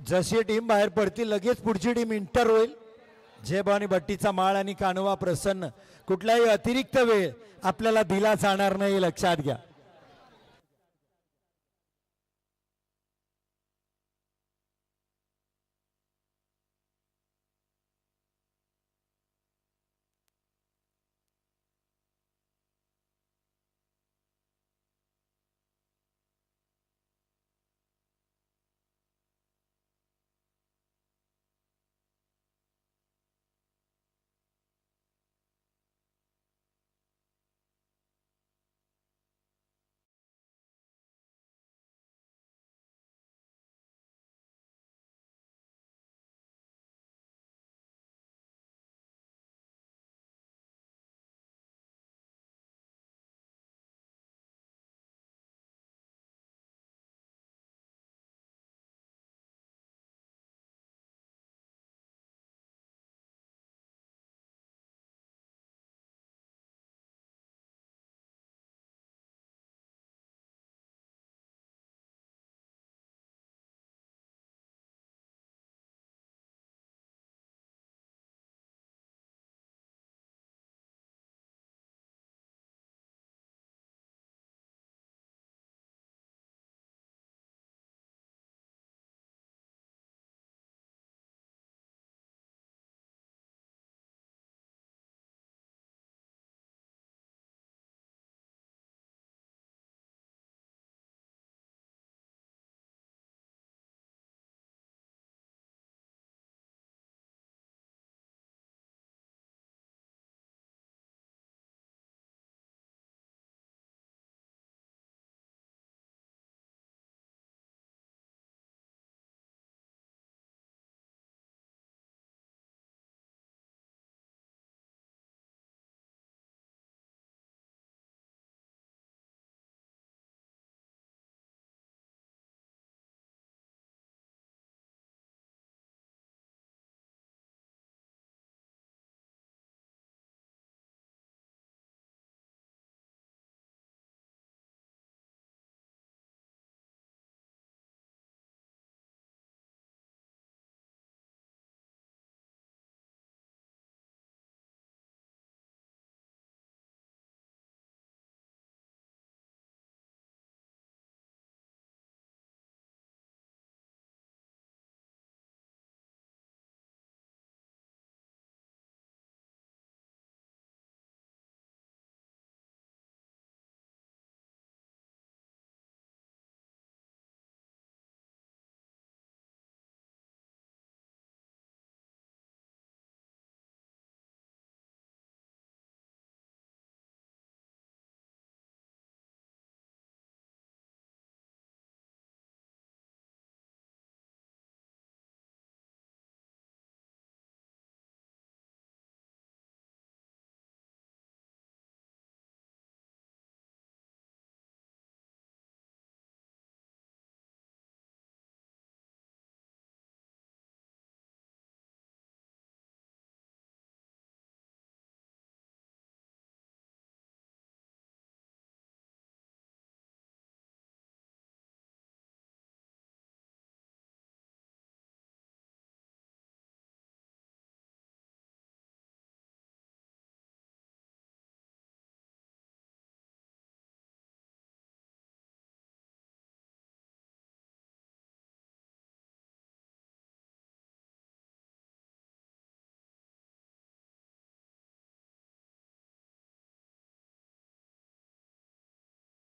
जशी टीम बाहेर पडतील लगेच पुढची टीम इंटर होईल. झेब आणि भट्टीचा माळ आणि कानवा प्रसन्न. कुठलाही अतिरिक्त वेळ आपल्याला दिला जाणार नाही, लक्षात घ्या.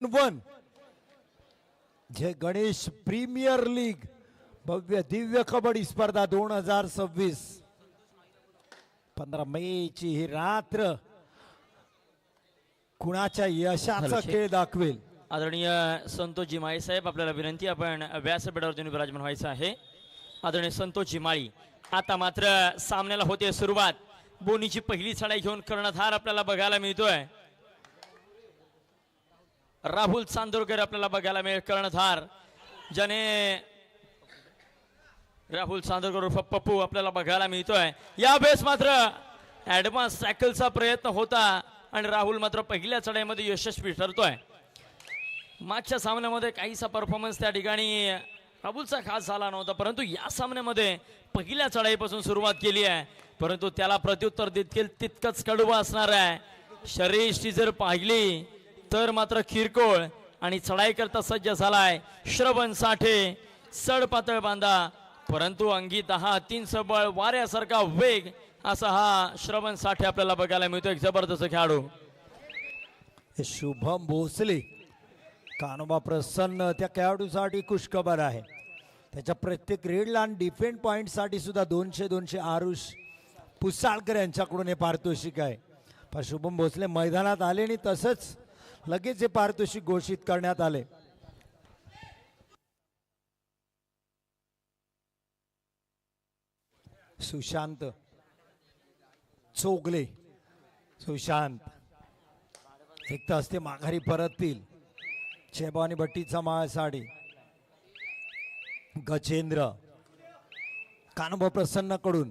वन जे गणेश प्रीमियर लीग भव्य दिव्य कबड्डी स्पर्धा 2026 15 मेची ही रात्र कुणाच्या यशाचा खेळ दाखवेल. आदरणीय संतोषजी माळी साहेब, आपल्याला विनंती, आपण व्यासपीठावर तुम्ही विराजमान व्हायचं आहे. आदरणीय संतोषजी माळी, आता मात्र सामन्याला होते सुरुवात. बोनीची पहिली चढाई घेऊन कर्णधार आपल्याला बघायला मिळतोय. राहुल चांदोरकर आपल्याला बघायला मिळेल कर्णधार, ज्याने राहुल चांदोरकर उर्फ पप्पू आपल्याला बघायला मिळतोय. यावेळेस मात्र ऍडव्हान्स टॅकलचा प्रयत्न होता आणि राहुल मात्र पहिल्या चढाईमध्ये यशस्वी ठरतोय. मागच्या सामन्यामध्ये काहीसा परफॉर्मन्स त्या ठिकाणी राहुलचा खास झाला नव्हता, परंतु या सामन्यामध्ये पहिल्या चढाईपासून सुरुवात केली आहे, परंतु त्याला प्रत्युत्तर देखील तितकंच कडवं असणार आहे. शरीरयष्टी जर पाहिली तर मात्र किरकोळ आणि चढाई करता सज्ज झालाय श्रवण साठे. सड पातळ बांधा परंतु अंगी 10-3 सबळ वाऱ्यासारखा वेग असा हा श्रवण साठे आपल्याला बघायला मिळतो. एक जबरदस्त खेळाडू. हे शुभम भोसले कानोबा प्रसन्न त्या खेळाडूसाठी खुशखबर आहे. त्याच्या प्रत्येक रेडला आणि डिफेंड पॉईंटसाठी सुद्धा 200 आरुष पुसाळकर यांच्याकडून हे पारितोषिक आहे. पण शुभम भोसले मैदानात आले आणि तसंच लगेच हे पारितोषिक घोषित करण्यात आले. सुशांत चोगले. सुशांत एक तास ते माघारी परततील. चेबानी भट्टीचा माळ साडी. गजेंद्र कानोबा प्रसन्नकडून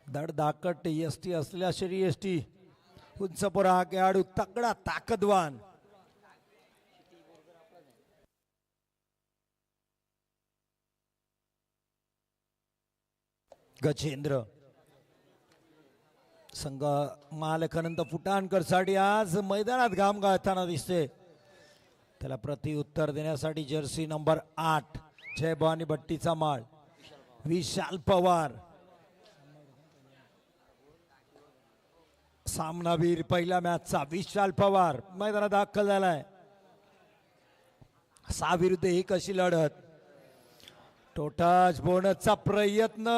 धडधाकट यष्टी असलेल्या शरीर यष्टी उंचपुरा हा खेळाडू तगडा ताकदवान. गजेंद्र संघ मालकानंद फुटाणकर साठी आज मैदानात घाम गाळताना दिसते. त्याला प्रत्युत्तर देण्यासाठी जर्सी नंबर 8 जयभवानी भट्टीचा माळ विशाल पवार. सामनावीर पहिल्या मॅचचा विशाल पवार मैदानात दाखल झालाय. 6 विरुद्ध 1 अशी लढत. टोटाच बोनसचा प्रयत्न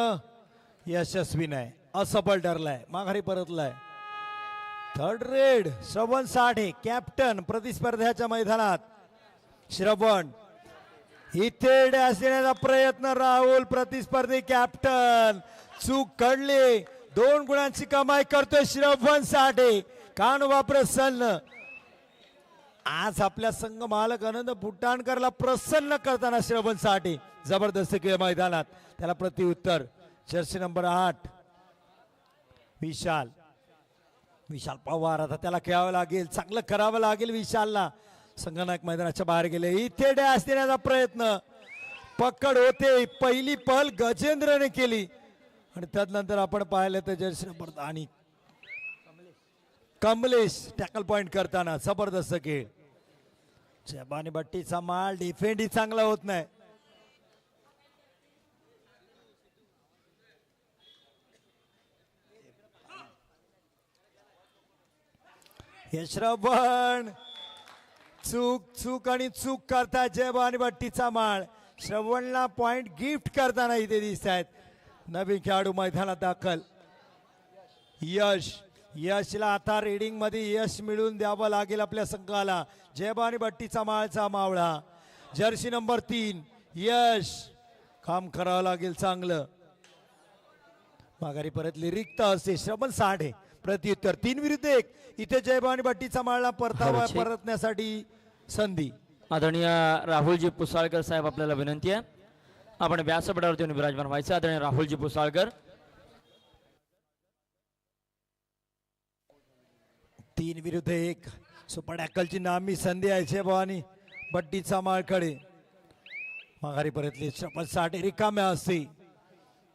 यशस्वी नाही, असफल ठरलाय, माघारी परतलाय. थर्ड रेड श्रवण साठे कॅप्टन प्रतिस्पर्ध्याच्या मैदानात. श्रवण इथे डॅश देण्याचा प्रयत्न. राहुल प्रतिस्पर्धी कॅप्टन चूक घडली. 2 गुणांची कमाई करतोय श्रवण साठे. कानोबा प्रसन्न आज आपल्या संघ मालक आनंद फुटाणकरला प्रसन्न करताना श्रवण साठे जबरदस्त खेळ मैदानात. त्याला प्रत्युत्तर जर्सी नंबर 8 विशाल पवार. आता त्याला खेळावं लागेल, चांगलं करावं लागेल विशालला. संघनायक मैदानाच्या बाहेर गेले. इथे डॅश देण्याचा प्रयत्न. पकड होते, पहिली पहल गजेंद्रने केली आणि त्यानंतर आपण पाहिलं तर जर्सी नंबर आणि कमलेश टॅकल पॉइंट करताना जबरदस्त खेळ. जयभवानी भट्टीचा माल डिफेंडही चांगला होत नाही. श्रवण चूक आणि चूक करतात जयभवानी भट्टीचा माळ. श्रवणला पॉइंट गिफ्ट करताना इथे दिसत आहेत. नवीन खेळाडू मैदानात दाखल. यशला आता रेडिंग मध्ये यश मिळून द्यावं लागेल आपल्या संघाला. जयभवानी भट्टीचा माळचा मावळा जर्सी नंबर 3 यश काम करावं लागेल चांगलं. माघारी परतली रिक्त असते. श्रवण साठे प्रत्युत्तर 3 विरुद्ध 1. इथे जयभवानी भट्टीचा माळला परतण्यासाठी संधी. आदरणीय राहुलजी पुसाळकर साहेब आपल्याला विनंती आहे, आपण व्यासपीठावरती विराजमान व्हायचं. आदरणीय राहुलजी पुसाळकर. 3 विरुद्ध 1 सुपर टॅकलची नामी संधी आहे जयभवानी भट्टीचा माळकडे. माघारी परतली श्रवण साठे रिकाम्या असते.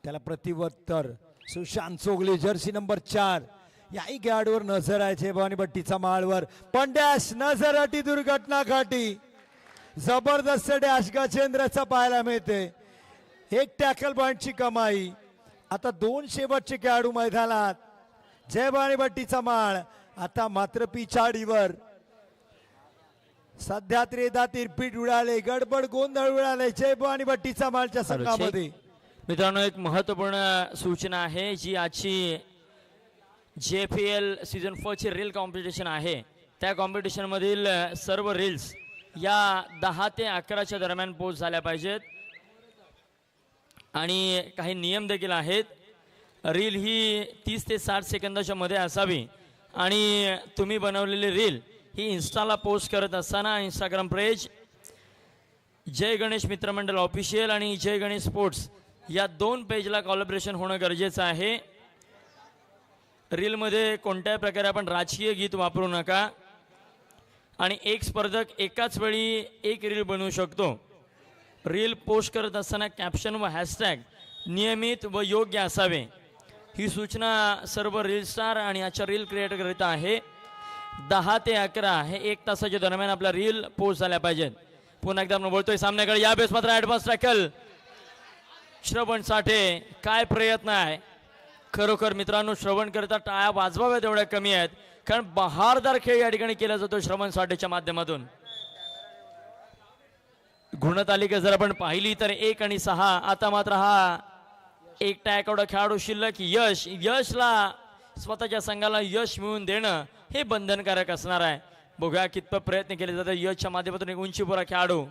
त्याला प्रतिउत्तर सुशांत चोगले जर्सी नंबर 4. याही खेळाडूवर नजर आहे जयभवानी भट्टीचा माळवर. पण डॅश नजर अटी दुर्घटना घाटी. जबरदस्त डॅश गजेंद्रचा पाहायला मिळते. 1 टॅकल पॉइंटची कमाई. आता 2 शेवटचे खेळाडू मैदानात. जयभवानी भट्टीचा माळ आता मात्र पिछाडीवर. सध्या त्रेधा तिरपीट उडाले, गडबड गोंधळ उडाले जयभवानी भट्टीचा माळच्या संघामध्ये. मित्रांनो, एक महत्वपूर्ण सूचना आहे जी आजची JFL सीझन 4 ची रील कॉम्पिटिशन आहे. त्या कॉम्पिटिशन मधील सर्व रील्स या 10 ते 11च्या दरम्यान पोस्ट झाल्या पाहिजेत आणि काही नियम देखील आहेत. रील ही 30 ते 60 सेकंदाच्या मध्ये असावी आणि तुम्ही बनवलेली रील ही इन्स्टाला पोस्ट करत असताना इंस्टाग्राम पेज जय गणेश मित्रमंडळ ऑफिशियल आणि जय गणेश स्पोर्ट्स या 2 पेजला कोलॅबोरेशन होणं गरजेचं आहे. रीलमध्ये कोणत्याही प्रकारे आपण राजकीय गीत वापरू नका आणि एक स्पर्धक एकाच वेळी एक रील बनवू शकतो. रील पोस्ट करत असताना कॅप्शन व हॅशटॅग नियमित व योग्य असावे. ही सूचना सर्व रील स्टार आणि आजच्या रील क्रिएटर करिता आहे. 10 ते 11 हे 1 तासाच्या दरम्यान आपल्या रील पोस्ट झाल्या पाहिजेत. पुन्हा एकदा आपण बोलतोय सामन्याकडे. या बेस मात्र ऍडव्हान्स टॅकल श्रवण साठे. काय प्रयत्न आहे खरोखर मित्रांनो. श्रवण करता टाळ्या वाजवाव्या तेवढ्या कमी आहेत, कारण बहारदार खेळ या ठिकाणी केला जातो श्रवण साठेच्या माध्यमातून. गुणतालिका जर आपण पाहिली तर 1 आणि 6. आता मात्र हा एकटा एवढा खेळाडू शिल्लक. यशला स्वतःच्या संघाला यश मिळवून देणं हे बंधनकारक असणार आहे. बघूया कितपत प्रयत्न केले जातात यशच्या माध्यमातून. एक उंचीपुरा खेळाडू.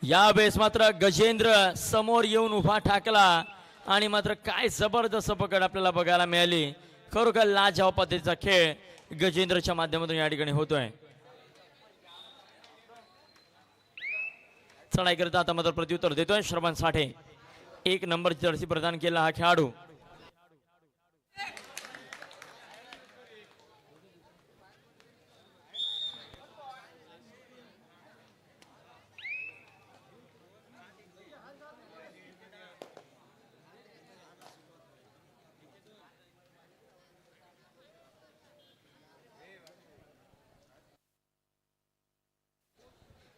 या वेळेस मात्र गजेंद्र समोर येऊन उभा ठाकला आणि मात्र काय जबरदस्त पकड आपल्याला बघायला मिळाली. खरोखर लाजवाब पद्धतीचा खेळ गजेंद्रच्या माध्यमातून या ठिकाणी होतोय. चढाई करता आता मात्र प्रत्युत्तर देतोय श्रवण साठे. 1 नंबर जर्सी प्रदान केला हा खेळाडू.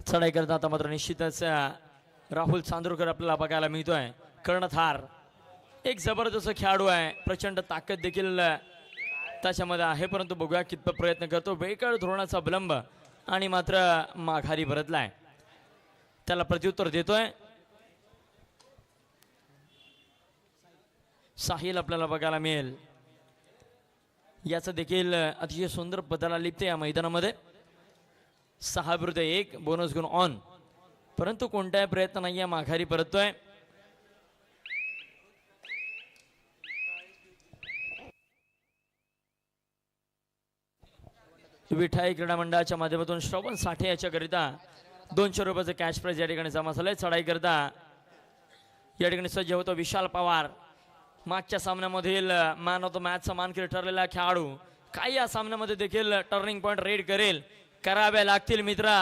चढाई करता आता मात्र निश्चितच राहुल चांदोरकर आपल्याला बघायला मिळतोय. कर्णधार एक जबरदस्त खेळाडू आहे. प्रचंड ताकद देखील त्याच्यामध्ये आहे, परंतु बघूया कितपत प्रयत्न करतो. वेगळ धोरणाचा अवलंब आणि मात्र माघारी परतलाय. त्याला प्रत्युत्तर देतोय साहिल आपल्याला बघायला मिळेल. याचं देखील अतिशय सुंदर बदला लिपते या मैदानामध्ये. 6-1 बोनस गुण ऑन, परंतु कोणताही प्रयत्न नाहीये. माघारी परततोय. विठाई क्रीडा मंडळाच्या माध्यमातून श्रवण साठे याच्याकरिता 200 रुपयाचं कॅश प्राइज या ठिकाणी जमा झालंय. चढाई करता या ठिकाणी सज्ज होतो विशाल पवार. मागच्या सामन्यामधील मॅन ऑफ द मॅचचा मानकरी ठरलेला खेळाडू. काय या सामन्यामध्ये देखील टर्निंग पॉइंट रेड कराव्या लागतील मित्रा,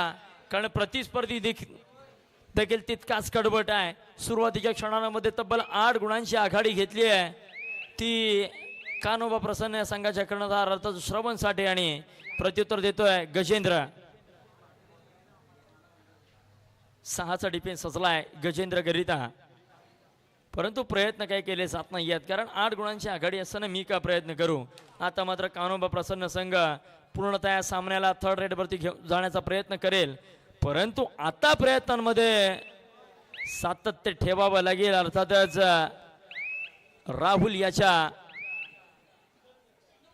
कारण प्रतिस्पर्धी देखील तितकाच कडवट आहे. सुरुवातीच्या क्षणांमध्ये तब्बल 8 गुणांची आघाडी घेतली आहे. ती कानोबा प्रसन्न या संघाच्या कर्णधार अर्थात श्रवण साठे आणि प्रत्युत्तर देतोय गजेंद्र. 6चा डिफेन्स सजलाय गजेंद्र करिता, परंतु प्रयत्न काही केले जात नाही आहेत, कारण 8 गुणांची आघाडी असताना मी का प्रयत्न करू. आता मात्र कानोबा प्रसन्न संघ पूर्णतः या सामन्याला 3rd रेड वरती घेऊन जाण्याचा प्रयत्न करेल, परंतु आता प्रयत्नांमध्ये सातत्य ठेवावं लागेल. अर्थातच राहुल याच्या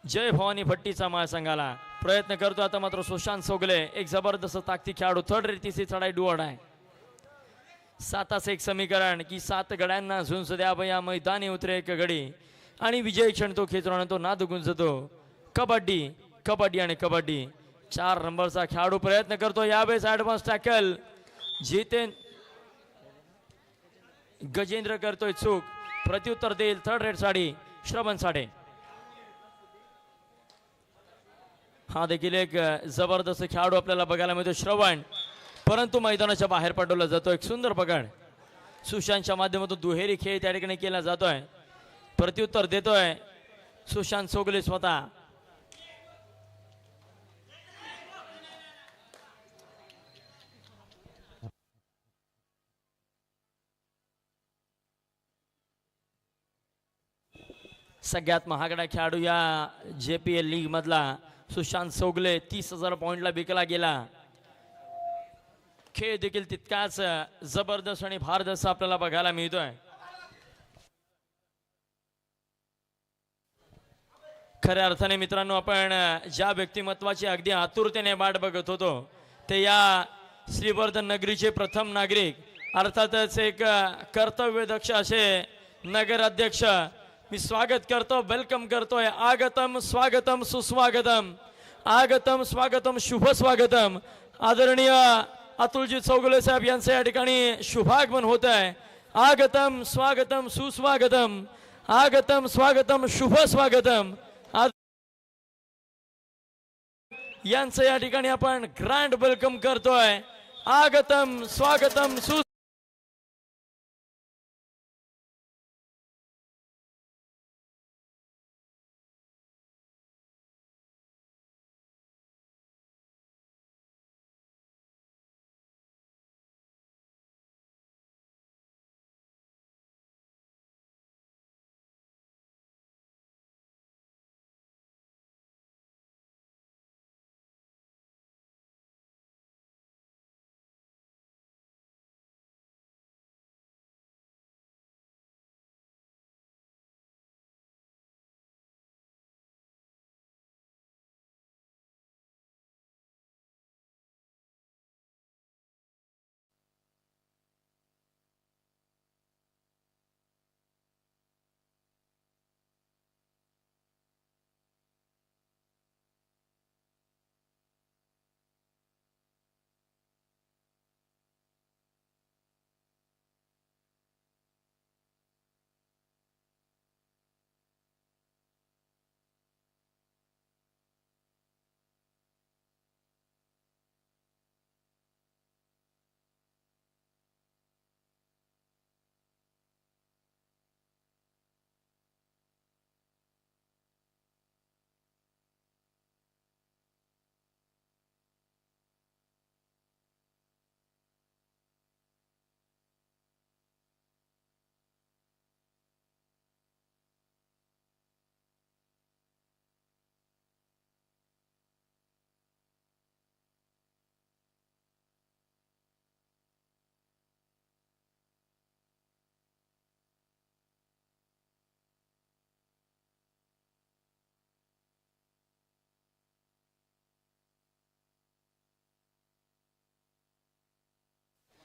जय भवानी भट्टीचा माळ संघाला प्रयत्न करतो. आता मात्र सुशांत सोगले एक जबरदस्त ताकदी खेळाडू. 3rd रेड तिसरी चढाई डुअड आहे. 7च एक समीकरण की 7 गड्यांना झुंज द्यावं या मैदानी उतरे एक गडी आणि विजय क्षण तो खेचून तो नाद गुंजतो. कबड्डी कबड्डी आणि कबड्डी. 4 नंबरचा खेळाडू प्रयत्न करतो. यावेळेस ऍडव्हान्स टॅकल जितेन गजेंद्र करतोय चूक. प्रत्युत्तर देईल 3rd रेड साडी श्रवण साठे. हा देखील एक जबरदस्त खेळाडू आपल्याला बघायला मिळतो श्रवण, परंतु मैदानाच्या बाहेर पडवला जातो. एक सुंदर पकड सुशांतच्या माध्यमातून दुहेरी खेळ त्या ठिकाणी केला जातोय. प्रत्युत्तर देतोय सुशांत सोगले स्वतः. सगळ्यात महागडा खेळाडू या JPL लीग मधला सुशांत सोगले 30,000 पॉइंटला विकला गेला. खेळ देखील तितकाच जबरदस्त आणि भारदस्त आपल्याला बघायला मिळतोय. खऱ्या अर्थाने मित्रांनो, आपण ज्या व्यक्तिमत्वाची अगदी आतुरतेने वाट बघत होतो ते या श्रीवर्धन नगरीचे प्रथम नागरिक, अर्थातच एक कर्तव्यदक्ष असे नगर अध्यक्ष. मी स्वागत करतो, वेलकम करतोय. आगतम स्वागतम सुस्वागतम, आगतम स्वागतम शुभ स्वागतम. आदरणीय अतुलजी चौगुले साहेब यांचे या ठिकाणी शुभागमन होत आहे. आगतम स्वागतम सुस्वागतम, आगतम स्वागतम शुभ स्वागतम. यांचं या ठिकाणी आपण ग्रँड वेलकम करतोय. आगतम स्वागतम सु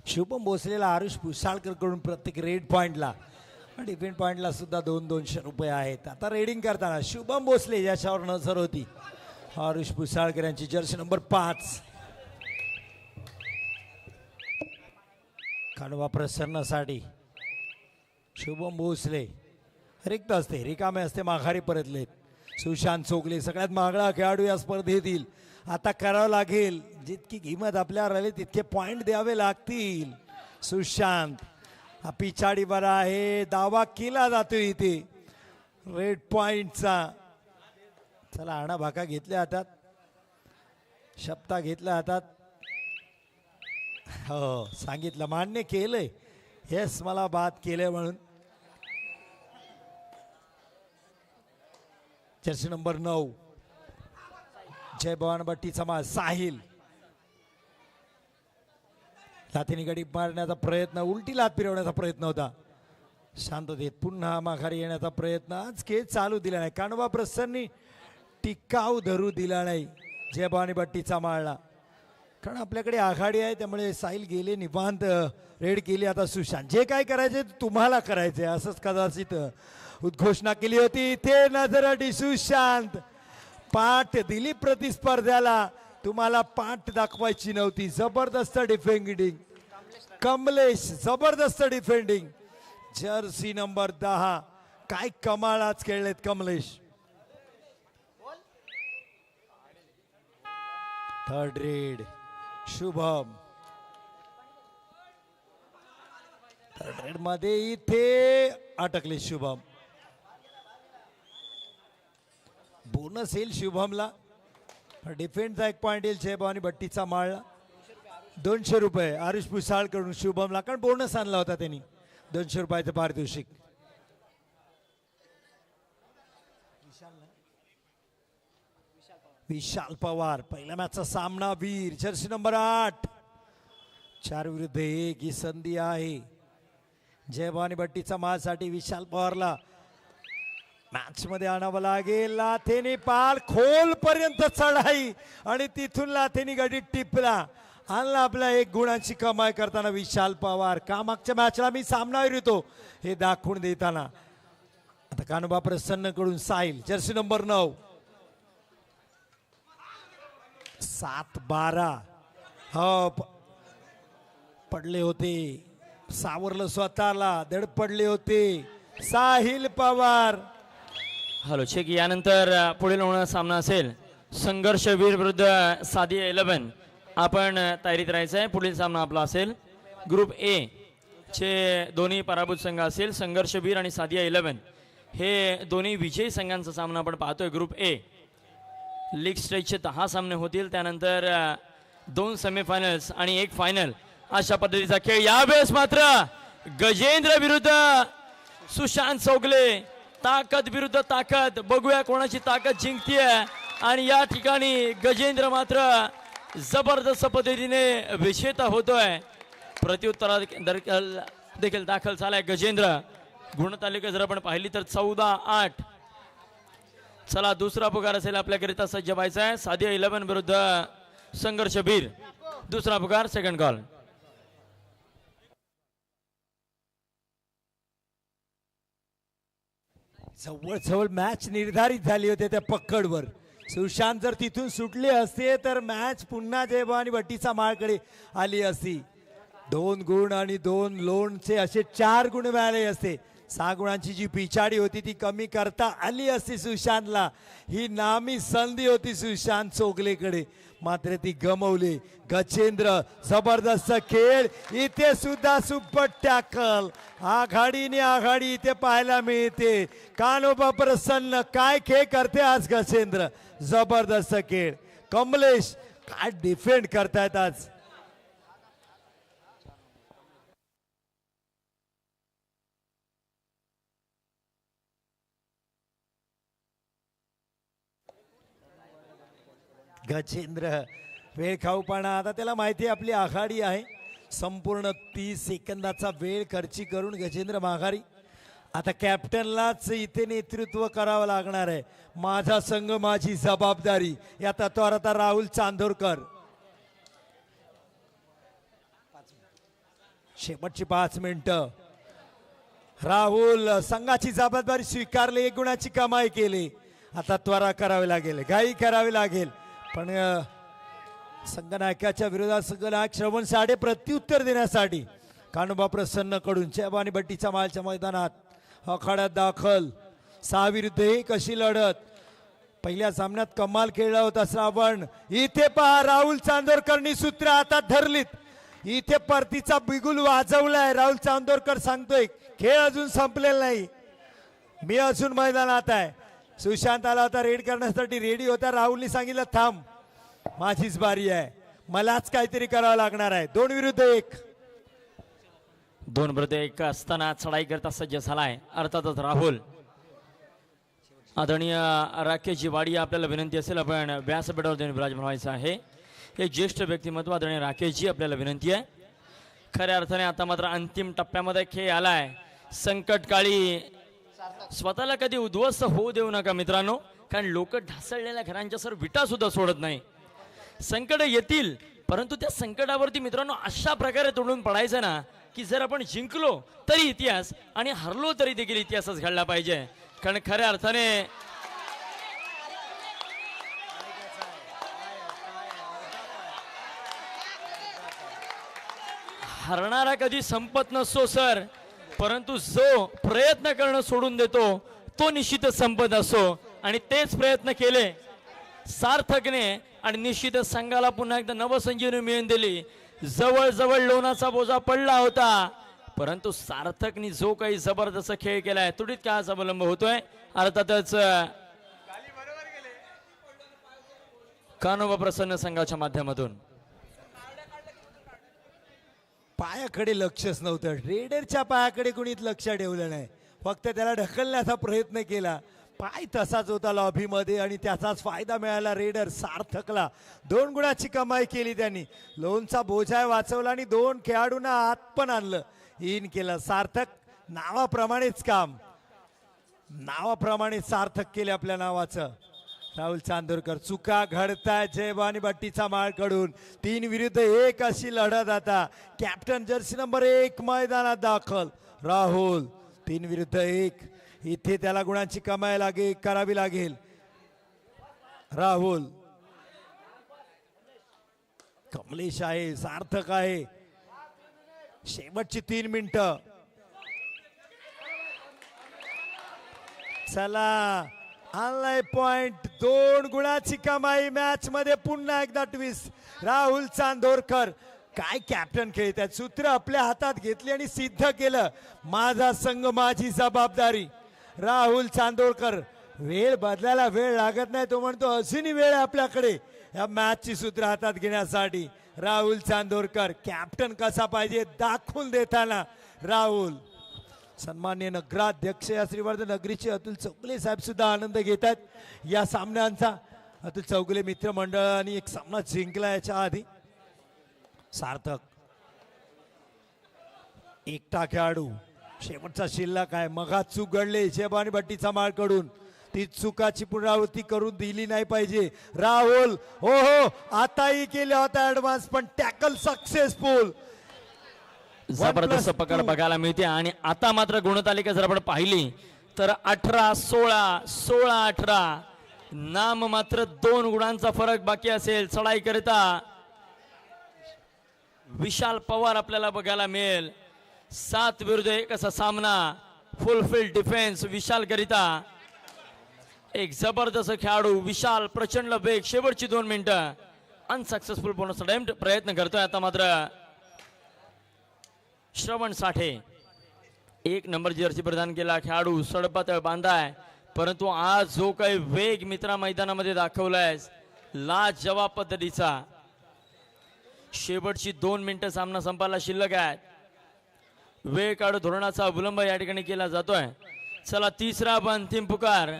शुभम भोसलेला आरुष पुसाळकर कडून प्रत्येक रेड पॉइंटला डिफेंड पॉइंटला सुद्धा 200 रुपये आहेत. आता रेडिंग करताना शुभम भोसले याच्यावर नजर होती. आरुष पुसाळकर यांची जर्सी नंबर 5. खांडवा प्रसन्नासाठी शुभम भोसले रिक्त असते, रिकामे असते, माघारी परतलेत. सुशांत चोगले सगळ्यात महागडा खेळाडू या स्पर्धेत येईल. आता करावं लागेल, जितकी किंमत आपल्यावर आली तितके पॉइंट द्यावे लागतील. सुशांत हा पिछाडी बरा आहे, दावा केला जातो इथे रेड पॉइंटचा. चला आणा भाका घेतल्या हातात, शब्दा घेतल्या हातात. हो सांगितलं, मान्य केलंय. येस मला बात केलंय म्हणून. जर्सी नंबर 9 जय भवान भट्टी समाज साहिल. लाथेनी गडी मारण्याचा प्रयत्न, उलटी लात फिरवण्याचा प्रयत्न होता. शांततेत पुन्हा माघारी येण्याचा प्रयत्न. आज खेळ चालू दिला नाही. कानोबा प्रसन्नी टिकाऊ धरू दिला नाही जय भवानी भट्टीचा माळला. कारण आपल्याकडे आघाडी आहे, त्यामुळे साहिल गेले निवांत. रेड केली. आता सुशांत जे काय करायचे तुम्हाला करायचे असंच कदाचित उद्घोषणा केली होती. इथे नजर सुशांत पाठ दिली प्रतिस्पर्ध्याला. तुम्हाला पाठ दाखवायची नव्हती. जबरदस्त डिफेंडिंग कमलेश, जबरदस्त डिफेंडिंग. जर्सी नंबर 10 काय कमाल आज खेळलेत Kamlesh. Third raid Shubham. Third raid मध्ये इथे अटकले शुभम. बोनस येईल शुभमला. डिफेंडचा 1 पॉइंट येईल जय भवानी भट्टीचा माळला. 200 रुपये आरुष पुसाळ कडून शुभमला, कारण बोनस आणला होता त्यांनी. 200 रुपयाचं पारितोषिक. विशाल पवार पहिल्या मॅचचा सामना वीर. जर्सी नंबर 8 4 विरुद्ध 1 ही संधी आहे जय भवानी भट्टीचा माझ्यासाठी. विशाल पवारला मॅच मध्ये आणावं लागेल. लाथेनी पाल खोल पर्यंत चढाई आणि तिथून लाथेनी गडी टिपला. आणला आपल्या 1 गुणांची कमाई करताना विशाल पवार. का मागच्या मॅचला मी सामनावीर होतो हे दाखवून देताना. आता कानोबा प्रसन्न कडून साहिल. जर्सी नंबर 9 7-12 हो पडले होते. सावरलं स्वतःला, धड पडले होते साहिल पवार. Hello check. यानंतर पुढील होणारा सामना असेल संघर्षवीर विरुद्ध सादिया 11 आपण तयारीत राहायचं आहे. पुढील सामना आपला असेल ग्रुप ए चे दोन्ही पराभूत संघ असेल संघर्षवीर आणि सादिया 11 हे दोन्ही विजयी संघांचा सामना आपण पाहतोय. ग्रुप ए लीग स्टेजचे 10 सामने होतील, त्यानंतर 2 सेमीफायनल्स आणि 1 फायनल अशा पद्धतीचा खेळ. यावेळेस मात्र गजेंद्र विरुद्ध सुशांत चौगले, ताकद विरुद्ध ताकद, बघूया कोणाची ताकद जिंकतीये. आणि या ठिकाणी गजेंद्र मात्र जबरदस्त पद्धतीने विजेता होतोय. प्रत्युत्तरात देखील दाखल झालाय गजेंद्र. गुणतालिका जर आपण पाहिली तर 14-8. चला दुसरा पुकार असेल आपल्याकरिता सज्ज व्हायचा आहे. सादिया 11 विरुद्ध संघर्षवीर. दुसरा पुकार सेकंड कॉल. जवळ मॅच निर्धारित झाली होती त्या पक्कडवर. सुशांत जर तिथून सुटले असते तर मॅच पुन्हा जयभवानी भट्टीचा माळकडे आली असती. 2 गुण आणि 2 लोणचे असे 4 गुण मिळाले असते. 6 गुणांची जी पिछाडी होती ती कमी करता आली असती सुशांतला. ही नामी संधी होती सुशांत चोगलेकडे, मात्र ती गमवली. गजेंद्र जबरदस्त खेळ. इथे सुद्धा सुपर टॅकल. आघाडीने आघाडी इथे पाहायला मिळते. कान्होबा प्रसन्न काय खेळ करते आज गजेंद्र. जबरदस्त खेळ. कमलेश काय डिफेंड करतायत आज. गजेंद्र वेळ खाऊपणा. आता त्याला माहिती आहे आपली आघाडी आहे. संपूर्ण 30 सेकंदाचा वेळ खर्ची करून गजेंद्र माघारी. आता कॅप्टनलाच इथे नेतृत्व करावं लागणार आहे. माझा संघ माझी जबाबदारी या तत्वावर आता राहुल चांदोरकर. शेवटची 5 मिनिटं. राहुल संघाची जबाबदारी स्वीकारली. 1 गुणाची कमाई केली. आता त्वरा करावी लागेल, घाई करावी लागेल. पण संघनायकाच्या विरोधात संघनायक श्रवण साडे प्रत्युत्तर देण्यासाठी कान्होबा प्रसन्न कडून जयभवानी भट्टीच्या मालच्या मैदानात आखाड्यात दाखल. 6 विरुद्ध 1 अशी लढत. पहिल्या सामन्यात कमाल खेळला होता श्रावण. इथे पहा राहुल चांदोरकरनी सूत्र हातात धरलीत. इथे परतीचा बिगुल वाजवलाय. राहुल चांदोरकर सांगतोय खेळ अजून संपलेला नाही, मी अजून मैदानात आहे. सुशांत आला होता रेड करण्यासाठी, रेडी होता. राहुलनी सांगितलं थांब, माझीच बारी आहे, मलाच काहीतरी करावं लागणार आहे. 2 विरुद्ध 1. 2 विरुद्ध 1 असताना चढाई करता सज्ज झालाय अर्थातच राहुल. आदरणीय राकेशजी वाडी आपल्याला विनंती असेल आपण व्यासपीठावर देऊन विराजमान व्हायचं आहे. हे ज्येष्ठ व्यक्तिमत्व आदरणीय राकेशजी आपल्याला विनंती आहे. खऱ्या अर्थाने आता मात्र अंतिम टप्प्यामध्ये खेळ आलाय. संकटकाळी स्वतःला कधी उद्ध्वस्त होऊ देऊ नका मित्रांनो, कारण लोक ढासळलेल्या घरांच्या सर विटा सुद्धा सोडत नाही. संकट येतील, परंतु त्या संकटावरती मित्रांनो अशा प्रकारे तोडून पडायचं ना की जर आपण जिंकलो तरी इतिहास आणि हरलो तरी देखील इतिहासच घडला पाहिजे. कारण खऱ्या अर्थाने हरणारा कधी संपत नसतो सर, परंतु जो प्रयत्न करणं सोडून देतो तो निश्चितच संपत असतो. आणि तेच प्रयत्न केले सार्थकने आणि निश्चितच संघाला पुन्हा एकदा नवसंजीवनी मिळवून दिली. जवळ लोणाचा बोजा पडला होता, परंतु सार्थकनी जो काही जबरदस्त खेळ केलाय तुडीत काळाचा अवलंब होतोय. अर्थातच कान्होबा प्रसन्न संघाच्या माध्यमातून पायाकडे लक्षच नव्हतं. रेडरच्या पायाकडे कुणीच लक्ष ठेवलं नाही, फक्त त्याला ढकलण्याचा प्रयत्न केला. पाय तसाच होता लॉबीमध्ये आणि त्याचाच फायदा मिळाला रेडर सार्थकला. 2 गुणाची कमाई केली त्यांनी. लोनचा बोजा वाचवला आणि 2 खेळाडूंना आत पण आणलं, इन केलं. सार्थक नावाप्रमाणेच काम, नावाप्रमाणे सार्थक केले आपल्या नावाचं. राहुल चांदोरकर. चुका घडताय जयभवानी भट्टीचा माळकडून. 3 विरुद्ध 1 अशी लढत. आता कॅप्टन जर्सी नंबर 1 मैदानात दाखल. राहुल 3 विरुद्ध 1. इथे त्याला गुणांची कमाई करावी लागेल. राहुल, कमलेश आहे, सार्थक आहे. शेवटची 3 मिनिटं. चला आणलाय पॉइंट. 2 गुणाची कमाई. मॅच मध्ये पुन्हा एकदा ट्विस्ट. राहुल चांदोरकर काय कॅप्टन खेळतात. सूत्र आपल्या हातात घेतली आणि सिद्ध केलं. माझा संघ माझी जबाबदारी. राहुल चांदोरकर. वेळ बदलायला वेळ लागत नाही तो म्हणतो अजूनही वेळ आहे आपल्याकडे या मॅचची सूत्र हातात घेण्यासाठी. राहुल चांदोरकर कॅप्टन कसा पाहिजे दाखवून देताना राहुल. सन्माननीय नगराध्यक्ष या श्रीवर्धन नगरीचे अतुल चौगुले साहेब सुद्धा आनंद घेतात या सामन्यांचा. अतुल चौगुले मित्रमंडळाने एक सामना जिंकला याच्या आधी. सार्थक एकटा खेळाडू शेवटचा शिल्लक आहे. मगा चूक घडली शेबानी भट्टीचा माळकडून. ती चुकाची पुनरावृत्ती करून दिली नाही पाहिजे. राहुल हो हो आताही केला होता ऍडव्हान्स पण टॅकल सक्सेसफुल. जबरदस्त पकड बघायला मिळते. आणि आता मात्र गुणतालिका जर आपण पाहिली तर 18-16 नाम मात्र 2 गुणांचा फरक बाकी असेल. चढाई करता विशाल पवार आपल्याला बघायला मिळेल. 7 विरुद्ध 1 असा सामना. फुलफिल डिफेन्स विशाल करिता. एक जबरदस्त खेळाडू विशाल. प्रचंड वेग. शेवटची 2 मिनिटं. अनसक्सेसफुल बोनस अटेम्प्ट प्रयत्न करतोय आता मात्र श्रवण साठे. 1 नंबर जर्सी प्रदान केला खेळाडू. सडपातळ बांधाय परंतु आज जो काही वेग मित्रा मैदानामध्ये दाखवलाय लाजवाब पद्धतीचा. शेवटची 2 मिनिटं सामना संपायला शिल्लक आहेत. वेळ काढू धोरणाचा अवलंब या ठिकाणी केला जातोय. चला तिसरा अंतिम पुकार.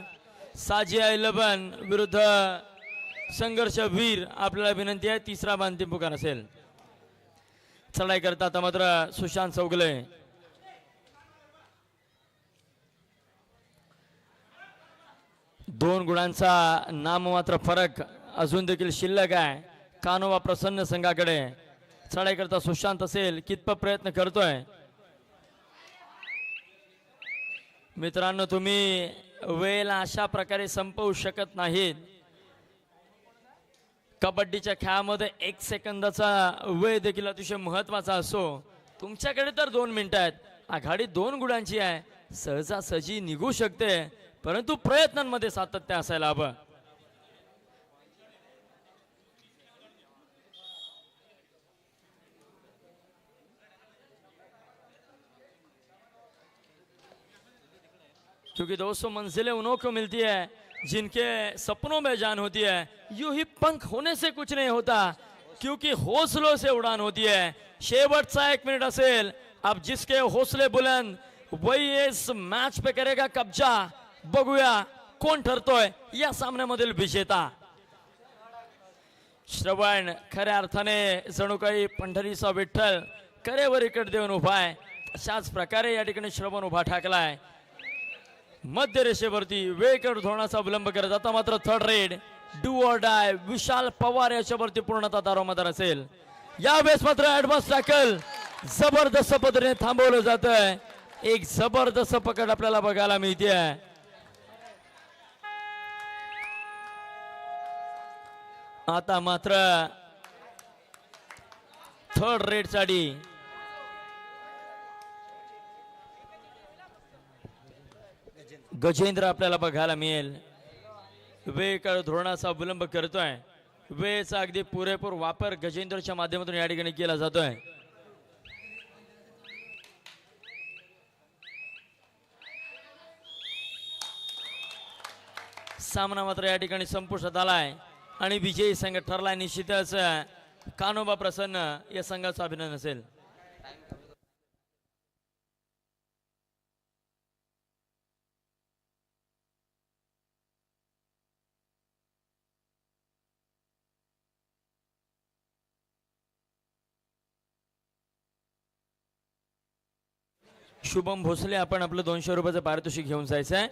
साजिया 11 विरुद्ध संघर्ष वीर. आपल्याला विनंती आहे तिसरा अंतिम पुकार असेल. चढाई करता आता मात्र सुशांत चौगुले. दोन गुणांचा नाम मात्र फरक अजून देखील शिल्लक आहे. कानोबा प्रसन्न संघाकडे. चढाई करता सुशांत असेल कितपत प्रयत्न करतोय. मित्रांनो तुम्ही वेळेला अशा प्रकारे संपवू शकत नाहीत. कबड्डीच्या खेळामध्ये 1 सेकंदाचा वेळ देखील अतिशय महत्वाचा असतो. तुमच्याकडे तर 2 मिनिटं आहेत. आघाडी 2 गुणांची आहे. सहजासहजी निघू शकते परंतु प्रयत्नांमध्ये सातत्य असायला हवं. क्योंकि दोस्तों मंजिलें उन्हों को मिलती है जिनके सपनों में जान होती है. यूं ही पंख होने से कुछ नहीं होता क्योंकि हौसलों से उड़ान होती है. शेवटचा 1 मिनिट असेल. अब जिसके हौसले बुलंद वही इस मॅच पे करेगा कब्जा. बघूया कोण ठरतोय या सामन्यामधील विजेता. श्रवण खऱ्या अर्थाने जणू काही पंढरीचा विठ्ठल करेवर इकड देऊन उभा आहे. अशाच प्रकारे या ठिकाणी श्रवण उभा ठाकलाय. मध्य रेषेवरती वेळेकडे धोरणाचा अवलंब करत आता मात्र third raid do or die Vishal Pawar याच्यावरती पूर्णतः दारोमदार असेल. यावेळेस मात्र ऍडव्हान्स टॅकल जबरदस्त पद्धतीने थांबवलं जात आहे. एक जबरदस्त पकड आपल्याला बघायला मिळते. आता मात्र थर्ड रेड साठी गजेंद्र आपल्याला बघायला मिळेल. वेळ धोरणाचा अवलंब करतोय. वेळेचा अगदी पुरेपूर वापर गजेंद्रच्या माध्यमातून या ठिकाणी केला जातोय. सामना मात्र या ठिकाणी संपुष्टात आलाय आणि विजयी संघ ठरलाय. निश्चितच कानोबा प्रसन्न या संघाचं अभिनंदन असेल. शुभम भोसले आपण आपलं 200 रुपयाचं पारितोषिक घेऊन जायचं आहे.